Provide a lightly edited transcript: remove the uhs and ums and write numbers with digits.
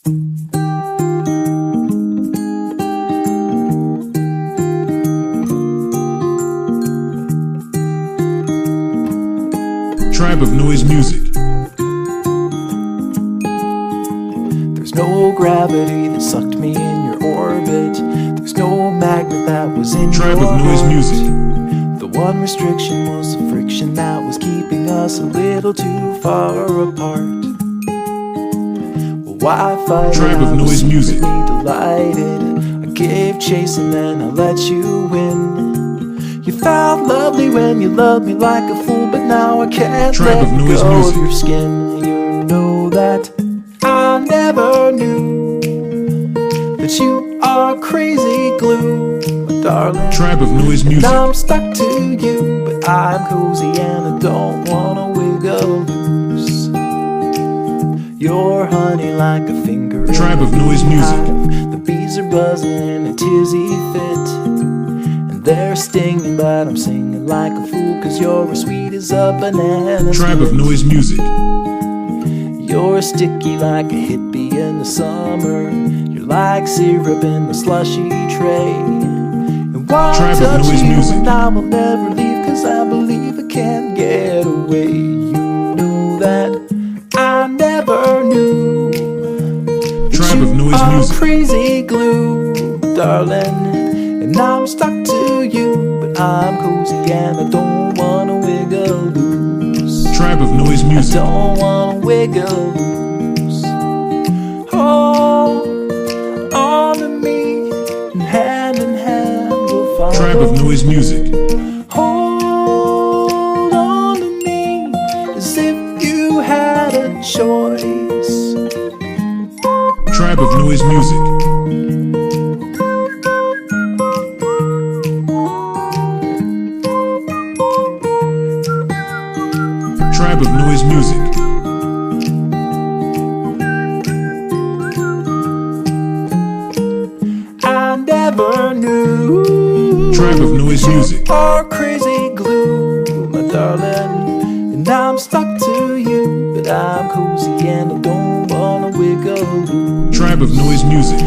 Tribe of Noise Music. There's no gravity that sucked me in your orbit. There's no magnet that was in Tribe your of Noise heart. Music. The one restriction was the friction that was keeping us a little too far apart. Well, why fight? Tribe of I was Noise Music. secretly delighted. I gave chase and then I let you win. You felt lovely when you loved me like a fool, but now I can't Tribe let of Noise go Music. of your skin. You know that I never knew that you are crazy glue, my darling. Tribe of Noise Music. And I'm stuck to you, but I'm cozy and I don't wanna wiggle loose. You're honey like a finger. Tribe of Noise Music. The bees are buzzing in a tizzy fit, and they're stinging, but I'm singing like a fool, 'cause you're as sweet as a banana Tribe of split. Noise Music. You're sticky like a hippie in the summer. You're like syrup in the slushy tray. And one Tribe of touch Noise you Music. and I will never leave, 'cause I believe I can't get away. You know that I never knew that Tribe you of Noise are Music. crazy glue, darling. And I'm stuck to you, but I'm cozy and I don't wanna wiggle loose. Tribe of Noise I Music. don't wanna wiggle loose. Hold on to me, and hand in hand we'll follow. Tribe of Noise Music. Hold on to me, as if you had a choice. Tribe of Noise Music. Tribe of Noise Music. I never knew. Tribe of Noise Music. You are crazy glue, my darling. And I'm stuck to you, but I'm cozy and I don't wanna wiggle loose. Tribe of Noise Music.